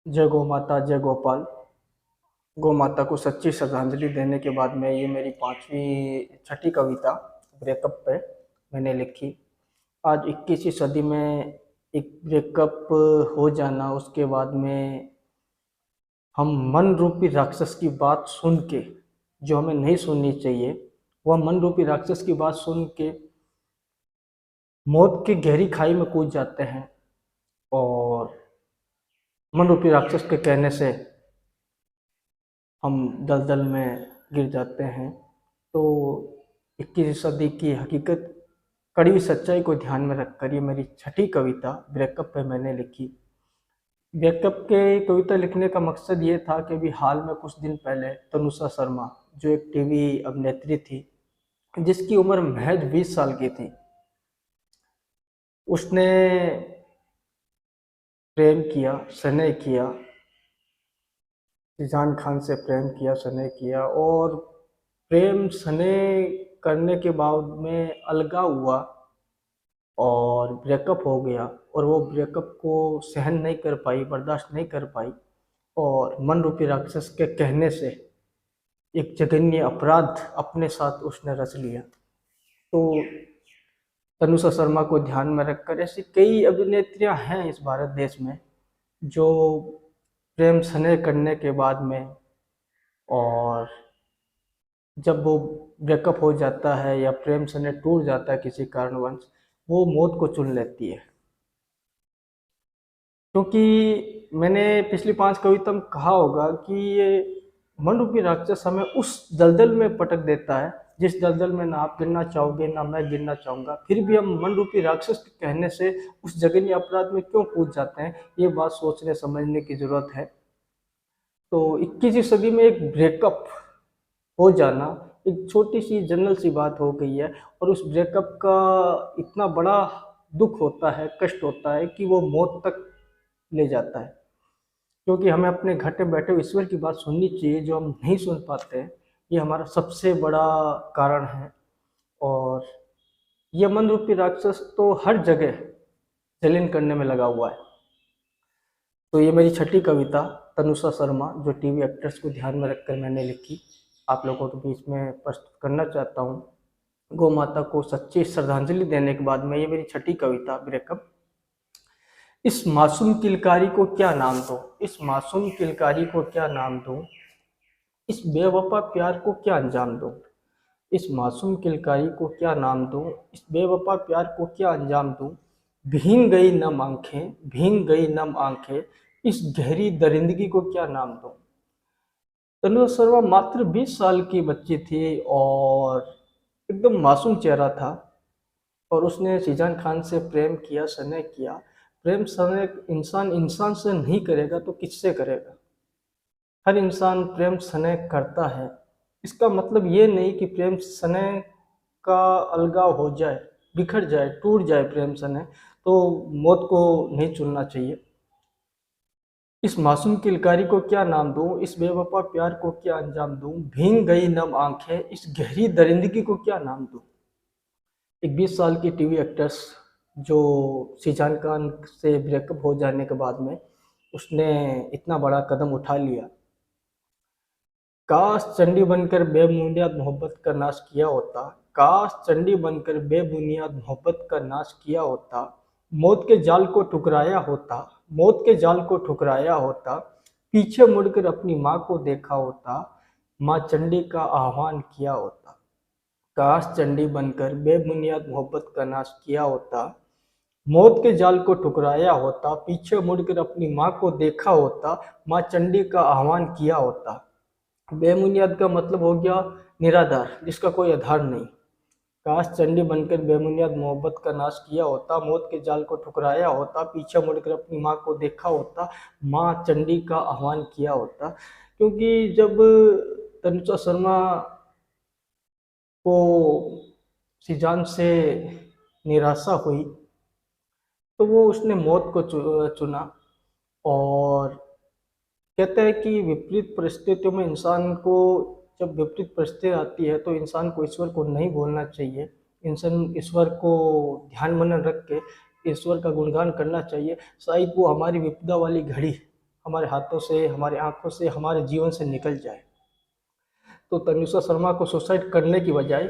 जय गौ माता जय गोपाल। गौ माता को सच्ची श्रद्धांजलि देने के बाद में ये मेरी छठी कविता ब्रेकअप पे मैंने लिखी। आज 21वीं सदी में एक ब्रेकअप हो जाना, उसके बाद में हम मन रूपी राक्षस की बात सुन के, जो हमें नहीं सुननी चाहिए, वह मन रूपी राक्षस की बात सुन के मौत की गहरी खाई में कूद जाते हैं। और मन रूपी राक्षस के कहने से हम दलदल में गिर जाते हैं। तो 21वीं सदी की हकीकत, कड़वी सच्चाई को ध्यान में रखकर ये मेरी छठी कविता ब्रेकअप पे मैंने लिखी। ब्रेकअप के कविता लिखने का मकसद ये था कि अभी हाल में कुछ दिन पहले तनुषा शर्मा, जो एक टीवी अभिनेत्री थी जिसकी उम्र महज 20 साल की थी, उसने प्रेम किया, स्नेह किया, ईजान खान से प्रेम किया, स्नेह किया, और प्रेम स्नेह करने के बाद में अलगाव हुआ और ब्रेकअप हो गया। और वो ब्रेकअप को सहन नहीं कर पाई, बर्दाश्त नहीं कर पाई, और मन रूपी राक्षस के कहने से एक जघन्य अपराध अपने साथ उसने रच लिया। तो तनुषा शर्मा को ध्यान में रखकर ऐसी कई अभिनेत्रियां हैं इस भारत देश में, जो प्रेम स्नेह करने के बाद में, और जब वो ब्रेकअप हो जाता है या प्रेम स्नेह टूट जाता है किसी कारणवश, वो मौत को चुन लेती है। क्योंकि मैंने पिछली 5 कविता में कहा होगा कि ये मन रूपी राक्षस हमें उस दलदल में पटक देता है जिस दलदल में ना आप गिरना चाहोगे ना मैं गिरना चाहूँगा, फिर भी हम मन रूपी राक्षस के कहने से उस जघन्य अपराध में क्यों कूद जाते हैं, ये बात सोचने समझने की ज़रूरत है। तो 21वीं सदी में एक ब्रेकअप हो जाना एक छोटी सी जनरल सी बात हो गई है, और उस ब्रेकअप का इतना बड़ा दुख होता है, कष्ट होता है कि वो मौत तक ले जाता है। क्योंकि हमें अपने घर पे बैठे हुए ईश्वर की बात सुननी चाहिए, जो हम नहीं सुन पाते हैं। ये हमारा सबसे बड़ा कारण है। और ये मन रूपी राक्षस तो हर जगह जलीन करने में लगा हुआ है। तो ये मेरी छठी कविता तनुषा शर्मा, जो टीवी एक्ट्रेस को ध्यान में रखकर मैंने लिखी, आप लोगों के बीच में प्रस्तुत करना चाहता हूँ। गौ माता को सच्ची श्रद्धांजलि देने के बाद में ये मेरी छठी कविता ब्रेकअप। इस मासूम किलकारी को क्या नाम दूं, इस मासूम किलकारी को क्या नाम दूं, इस बेवफा प्यार को क्या अंजाम दूं, इस मासूम किलकारी को क्या नाम दूं, इस बेवफा प्यार को क्या अंजाम दूं। भीग गई नम आंखें, भीग गई नम आंखें, इस गहरी दरिंदगी को क्या नाम दूं। तनु शर्मा मात्र 20 साल की बच्ची थी और एकदम मासूम चेहरा था, और उसने शीजान खान से प्रेम किया, स्नेह किया। प्रेम स्नेह इंसान इंसान से नहीं करेगा तो किससे करेगा। हर इंसान प्रेम स्नेह करता है। इसका मतलब ये नहीं कि प्रेम स्नेह का अलगाव हो जाए, बिखर जाए, टूट जाए प्रेम स्नेह, तो मौत को नहीं चुनना चाहिए। इस मासूम किलकारी को क्या नाम दूं, इस बेवफा प्यार को क्या अंजाम दूं। भीग गई नम आंखें, इस गहरी दरिंदगी को क्या नाम दूं। एक 20 साल की टीवी एक्ट्रेस, जो शीजान खान से ब्रेकअप हो जाने के बाद में उसने इतना बड़ा कदम उठा लिया। काश चंडी बनकर बेबुनियाद मोहब्बत का नाश किया होता, काश चंडी बनकर बेबुनियाद मोहब्बत का नाश किया होता। मौत के जाल को ठुकराया होता, मौत के जाल को ठुकराया होता। पीछे मुड़कर अपनी माँ को देखा होता, माँ चंडी का आह्वान किया होता। काश चंडी बनकर बेबुनियाद मोहब्बत का नाश किया होता, मौत के जाल को ठुकराया होता। पीछे मुड़कर अपनी माँ को देखा होता, माँ चंडी का आह्वान किया होता। बेबुनियाद का मतलब हो गया निराधार, जिसका कोई आधार नहीं। काश चंडी बनकर बेबुनियाद मोहब्बत का नाश किया होता, मौत के जाल को ठुकराया होता। पीछे मुड़कर अपनी माँ को देखा होता, माँ चंडी का आह्वान किया होता। क्योंकि जब तनुजा शर्मा को सीजान से निराशा हुई, तो वो उसने मौत को चुना। और कहते हैं कि विपरीत परिस्थितियों में इंसान को, जब विपरीत परिस्थिति आती है, तो इंसान को ईश्वर को नहीं भूलना चाहिए। इंसान ईश्वर को ध्यान मनन रख के ईश्वर का गुणगान करना चाहिए। शायद वो हमारी विपदा वाली घड़ी हमारे हाथों से, हमारी आंखों से, हमारे जीवन से निकल जाए। तो तनिषा शर्मा को सुसाइड करने की बजाय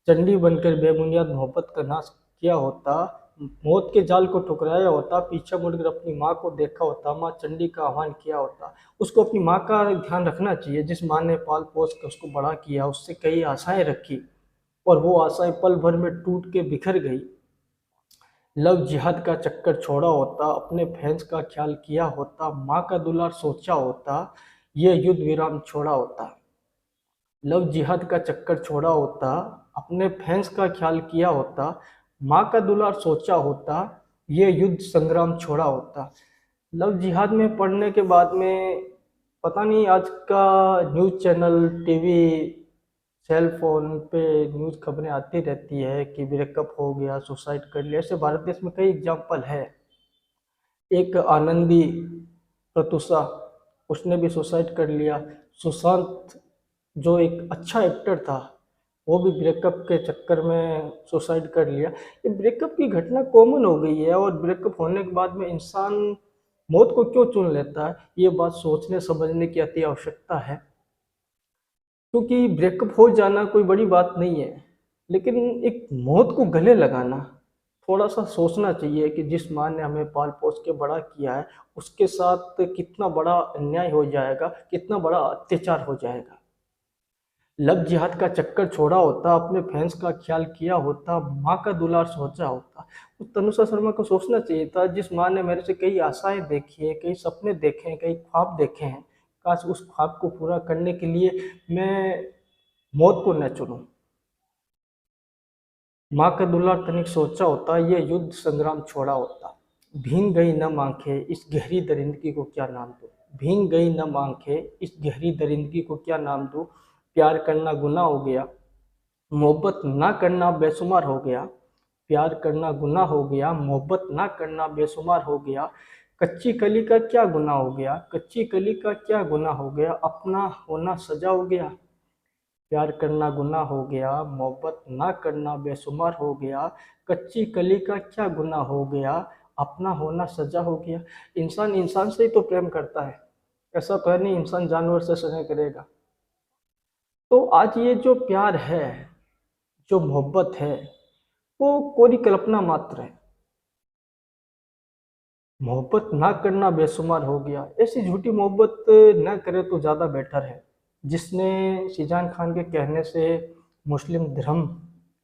चंडी बनकर बेबुनियाद मोहब्बत का नाश किया होता, मौत के जाल को ठुकराया होता, पीछे मुड़कर अपनी माँ को देखा होता, माँ चंडी का आह्वान किया होता। उसको अपनी माँ का ध्यान रखना चाहिए, जिस माँ ने पाल पोस कर उसको बड़ा किया, उससे कई आशाएं रखी और वो आशाएं पल भर में टूट के बिखर गई। लव जिहाद का चक्कर छोड़ा होता, अपने फैंस का ख्याल किया होता, माँ का दुलार सोचा होता, ये युद्ध विराम छोड़ा होता। लव जिहाद का चक्कर छोड़ा होता, अपने फैंस का ख्याल किया होता, माँ का दुलार सोचा होता, ये युद्ध संग्राम छोड़ा होता। लव जिहाद में पढ़ने के बाद में पता नहीं, आज का news channel, TV, cell phone पे न्यूज़ खबरें आती रहती है कि ब्रेकअप हो गया, सुसाइड कर लिया। ऐसे भारत देश में कई एग्जाम्पल है। एक आनंदी प्रतुषा, उसने भी सुसाइड कर लिया। सुशांत जो एक अच्छा एक्टर था, वो भी ब्रेकअप के चक्कर में सुसाइड कर लिया। ये ब्रेकअप की घटना कॉमन हो गई है और ब्रेकअप होने के बाद में इंसान मौत को क्यों चुन लेता है, ये बात सोचने समझने की अति आवश्यकता है। क्योंकि ब्रेकअप हो जाना कोई बड़ी बात नहीं है, लेकिन एक मौत को गले लगाना, थोड़ा सा सोचना चाहिए कि जिस माँ ने हमें पाल पोस के बड़ा किया है, उसके साथ कितना बड़ा अन्याय हो जाएगा, कितना बड़ा अत्याचार हो जाएगा। लव जिहाद का चक्कर छोड़ा होता, अपने फैंस का ख्याल किया होता, माँ का दुलार सोचा होता। तो तनुषा शर्मा को सोचना चाहिए था, जिस माँ ने मेरे से कई आशाएं देखी है, कई सपने देखे हैं, कई ख्वाब देखे हैं, काश उस ख्वाब को पूरा करने के लिए मैं मौत को न चुनूं। माँ का दुलार तनिक सोचा होता, ये युद्ध संग्राम छोड़ा होता। भींग गई नम आंखें, इस गहरी दरिंदगी को क्या नाम दूं। भींग गई नम आंखें, इस गहरी दरिंदगी को क्या नाम दूं। प्यार करना गुनाह हो गया, मोहब्बत ना करना बेशुमार हो गया। प्यार करना गुनाह हो गया, मोहब्बत ना करना बेशुमार हो गया। कच्ची कली का क्या गुनाह हो गया, कच्ची कली का क्या गुनाह हो गया, अपना होना सजा हो गया। प्यार करना गुनाह हो गया, मोहब्बत ना करना बेशुमार हो गया। कच्ची कली का क्या गुनाह हो गया, अपना होना सजा हो गया। इंसान इंसान से ही तो प्रेम करता है, ऐसा तो है नहीं इंसान जानवर से स्नेह करेगा। तो आज ये जो प्यार है, जो मोहब्बत है, वो कोरी कल्पना मात्र है। मोहब्बत ना करना बेशुमार हो गया, ऐसी झूठी मोहब्बत न करे तो ज़्यादा बेटर है। जिसने शाहजहां खान के कहने से मुस्लिम धर्म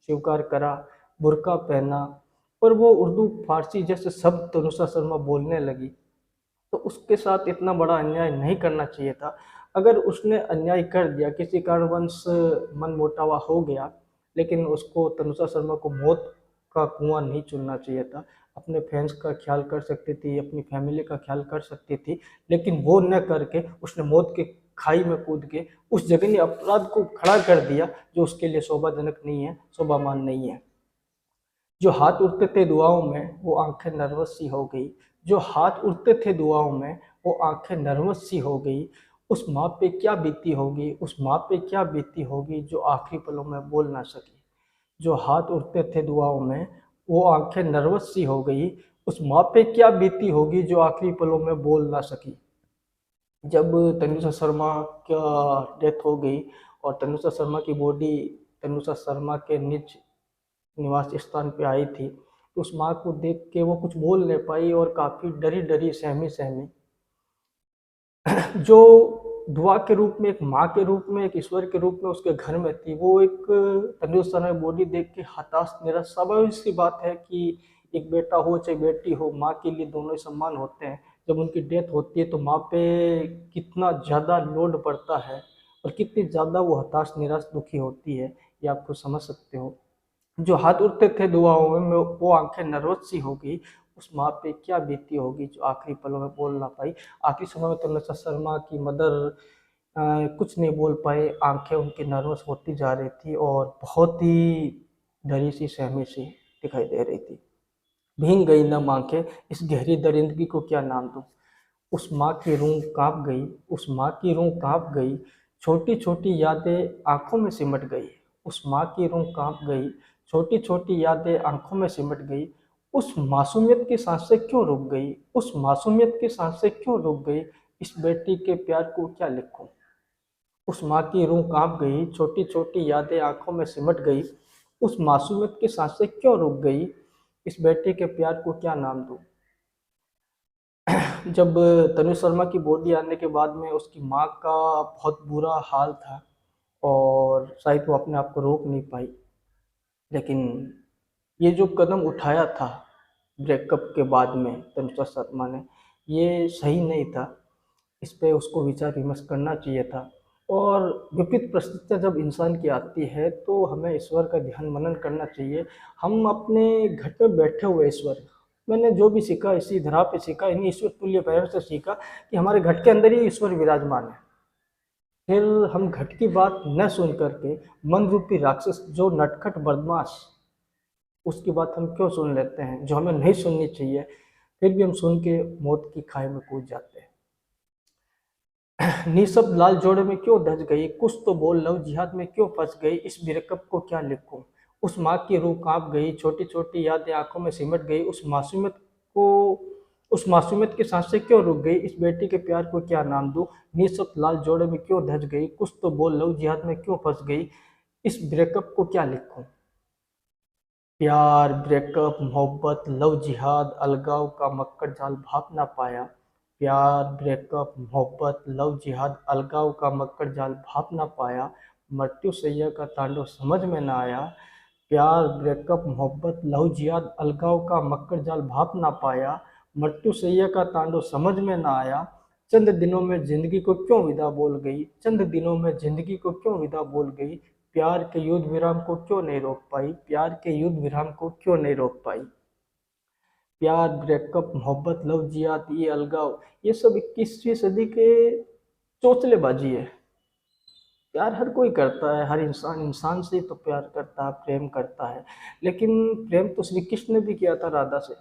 स्वीकार करा, बुर्का पहना और वो उर्दू फारसी जैसे शब्द तनुषा शर्मा बोलने लगी, तो उसके साथ इतना बड़ा अन्याय नहीं करना चाहिए था। अगर उसने अन्याय कर दिया, किसी कारणवश मन मुटावा हो गया, लेकिन उसको तनुषा शर्मा को मौत का कुआं नहीं चुनना चाहिए था। अपने फैंस का ख्याल कर सकती थी, अपनी फैमिली का ख्याल कर सकती थी, लेकिन वो न करके उसने मौत के खाई में कूद के उस जघन्य अपराध को खड़ा कर दिया, जो उसके लिए शोभाजनक नहीं है, शोभामान नहीं है। जो हाथ उठते थे दुआओं में, वो आंखें नर्वस सी हो गई। जो हाथ उठते थे दुआओं में, वो आंखें नर्वस सी हो गई। उस माँ पे क्या बीती होगी, उस माँ पे क्या बीती होगी जो आखिरी पलों में बोल ना सकी। जो हाथ उठते थे दुआओं में, वो आंखें नर्वस सी हो गई। उस माँ पे क्या बीती होगी जो आखिरी पलों में बोल ना सकी। जब तनुषा शर्मा का डेथ हो गई और तनुषा शर्मा की बॉडी तनुषा शर्मा के निज निवास स्थान पे आई थी, तो उस माँ को देख के वो कुछ बोल नहीं पाई और काफ़ी डरी डरी, सहमी सहमी, जो दुआ के रूप में, एक माँ के रूप में, एक ईश्वर के रूप में उसके घर में थी, वो एक तंदुरुस्त शर्मा की बॉडी देख के हताश निराश। स्वाभाविक सी बात है कि एक बेटा हो चाहे बेटी हो, माँ के लिए दोनों ही सम्मान होते हैं। जब उनकी डेथ होती है तो माँ पे कितना ज़्यादा लोड पड़ता है और कितनी ज़्यादा वो हताश निराश दुखी होती है, ये आप खुद समझ सकते हो। जो हाथ उठते थे दुआओं में, वो आंखें नर्वस सी हो गई। उस माँ पे क्या बीती होगी जो आखिरी पलों में बोल ना पाई। आखिरी समय में तनुषा शर्मा की मदर कुछ नहीं बोल पाए, आंखें उनकी नर्वस होती जा रही थी और बहुत ही डरी सी, सहमी सी दिखाई दे रही थी। भीग गई नम आंखें, इस गहरी दरिंदगी को क्या नाम दूं। उस माँ की रूह कांप गई, उस माँ की रूह कांप गई। छोटी छोटी यादें आंखों में सिमट गई। उस माँ की रूह कांप गई, छोटी छोटी यादें आंखों में सिमट गई। उस मासूमियत की सांसें क्यों रुक गई, उस मासूमियत की सांसें क्यों रुक गई, इस बेटी के प्यार को क्या लिखूं। उस माँ की रूह कांप गई, छोटी छोटी यादें आंखों में सिमट गई। उस मासूमियत की सांसें क्यों रुक गई, इस बेटी के प्यार को क्या नाम दूं। जब तनु शर्मा की बॉडी आने के बाद में उसकी माँ का बहुत बुरा हाल था और शायद वो अपने आप को रोक नहीं पाई, लेकिन ये जो कदम उठाया था ब्रेकअप के बाद में तनुजा शर्मा ने, ये सही नहीं था। इस पे उसको विचार विमर्श करना चाहिए था। और विपरीत परिस्थितियाँ जब इंसान की आती है तो हमें ईश्वर का ध्यान मनन करना चाहिए। हम अपने घर पे बैठे हुए ईश्वर, मैंने जो भी सीखा इसी धरा पे सीखा, इन्हीं ईश्वर तुल्य प्रेम से सीखा कि हमारे घर के अंदर ही ईश्वर विराजमान है। फिर हम घट की बात न सुन करके मन रूपी राक्षस जो नटखट बदमाश, उसकी बात हम क्यों सुन लेते हैं जो हमें नहीं सुननी चाहिए, फिर भी हम सुन के मौत की खाई में कूद जाते हैं। निशब्द लाल जोड़े में क्यों धस गई, कुछ तो बोल, लव जिहाद में क्यों फंस गई, इस ब्रेकअप को क्या लिखूं। उस माँ की रूह कांप गई, छोटी छोटी यादें आंखों में सिमट गई। को उस मासूमियत की सांसें क्यों रुक गई, इस बेटी के प्यार को क्या नाम दूं। निशब्द लाल जोड़े में क्यों धस गई, कुछ तो बोल, लव जिहाद में क्यों फंस गई, इस ब्रेकअप को क्या लिखूं। प्यार, ब्रेकअप, मोहब्बत, लव जिहाद, अलगाव का मक्कर जाल भाप ना पाया। प्यार, ब्रेकअप, मोहब्बत, लव जिहाद, अलगाव का मक्कर जाल भाप ना पाया। मृत्यु सैया का तांडव समझ में ना आया। प्यार, ब्रेकअप, मोहब्बत, लव जिहाद, अलगाव का मक्कर जाल भाप ना पाया। मृत्यु सैया का तांडव समझ में ना आया। चंद दिनों में जिंदगी को क्यों विदा बोल गई, चंद दिनों में जिंदगी को क्यों विदा बोल गई। प्यार के युद्ध विराम को क्यों नहीं रोक पाई, प्यार के युद्ध विराम को क्यों नहीं रोक पाई। प्यार, ब्रेकअप, मोहब्बत, लव जिहाद, ये अलगाव, ये सब 21वीं सदी के चौचलेबाजी है। प्यार हर कोई करता है, हर इंसान इंसान से ही तो प्यार करता है, प्रेम करता है। लेकिन प्रेम तो श्री कृष्ण ने भी किया था राधा से,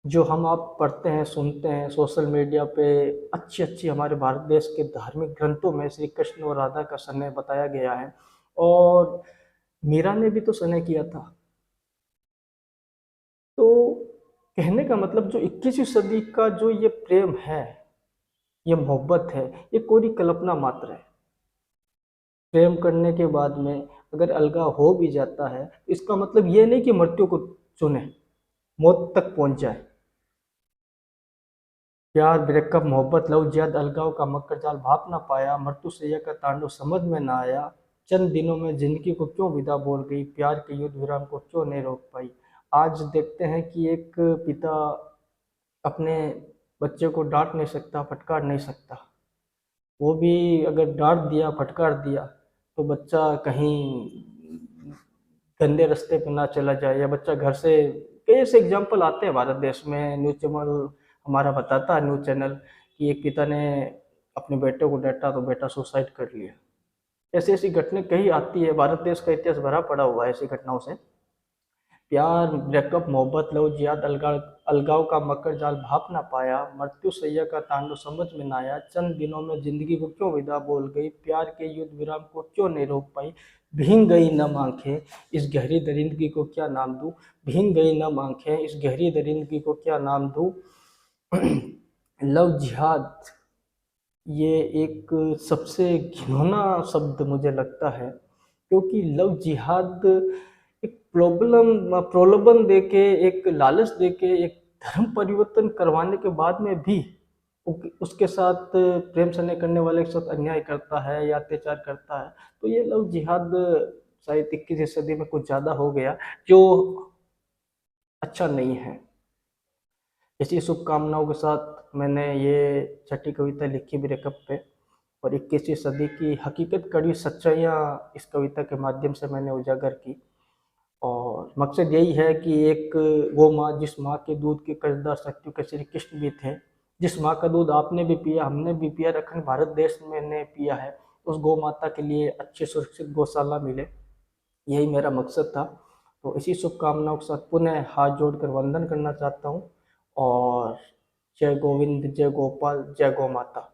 जो हम आप पढ़ते हैं, सुनते हैं सोशल मीडिया पे। अच्छी अच्छी हमारे भारत देश के धार्मिक ग्रंथों में श्री कृष्ण और राधा का स्नेह बताया गया है। और मीरा ने भी तो स्नेह किया था। तो कहने का मतलब जो 21वीं सदी का जो ये प्रेम है, ये मोहब्बत है, ये कोरी कल्पना मात्र है। प्रेम करने के बाद में अगर अलगाव हो भी जाता है, इसका मतलब ये नहीं कि मृत्यु को चुने, मौत तक पहुंच जाए। प्यार, ब्रेकअप, मोहब्बत, लव जिहाद, अलगाव का मक्कर जाल भाप ना पाया। मृत्यु सैया का तांडव समझ में ना आया। चंद दिनों में जिंदगी को क्यों विदा बोल गई, प्यार के युद्ध विराम को क्यों नहीं रोक पाई। आज देखते हैं कि एक पिता अपने बच्चे को डांट नहीं सकता, फटकार नहीं सकता। वो भी अगर डांट दिया, फटकार दिया, तो बच्चा कहीं गंदे रास्ते पे ना चला जाए, या बच्चा घर से, कई ऐसे एग्जाम्पल आते हैं भारत देश में। न्यूज़ चैनल हमारा बताता है, न्यूज़ चैनल, कि एक पिता ने अपने बेटे को डांटा तो बेटा सुसाइड कर लिया। ऐसी ऐसी घटनाएं कई आती है, भारत देश का इतिहास भरा पड़ा हुआ है ऐसी घटनाओं से। प्यार, ब्रेकअप, मोहब्बत, लव जिहाद, अलगाव का मकर जाल भाप ना पाया। मृत्यु सैया का तांडव समझ में ना आया। चंद दिनों में जिंदगी को क्यों विदा बोल गई, प्यार के युद्ध विराम को क्यों नहीं रोक पाई। भींग गई नम आंखें, इस गहरी दरिंदगी को क्या नाम दूं। भींग गई नम आंखें, इस गहरी दरिंदगी को क्या नाम दूं। लव जिहाद, ये एक सबसे घिनौना शब्द मुझे लगता है, क्योंकि लव जिहाद एक प्रलोभन देके, एक लालच देके, एक धर्म परिवर्तन करवाने के बाद में भी उसके साथ प्रेम स्नेह करने वाले के साथ अन्याय करता है या अत्याचार करता है। तो ये लव जिहाद शायद 21वीं सदी में कुछ ज़्यादा हो गया, जो अच्छा नहीं है। इसी शुभकामनाओं के साथ मैंने ये छठी कविता लिखी ब्रेकअप पे, और 21वीं सदी की हकीकत, कड़वी सच्चाइयाँ इस कविता के माध्यम से मैंने उजागर की। और मकसद यही है कि एक वो माँ, जिस माँ के दूध के कर्जदार सत्यु के श्री कृष्ण भी थे, जिस माँ का दूध आपने भी पिया, हमने भी पिया, अखंड भारत देश में ने पिया है, उस गौ माता के लिए अच्छी सुरक्षित गौशाला मिले, यही मेरा मकसद था। तो इसी शुभकामनाओं के साथ पुनः हाथ जोड़कर वंदन करना चाहता हूँ। और जय गोविंद, जय गोपाल, जय गौ माता।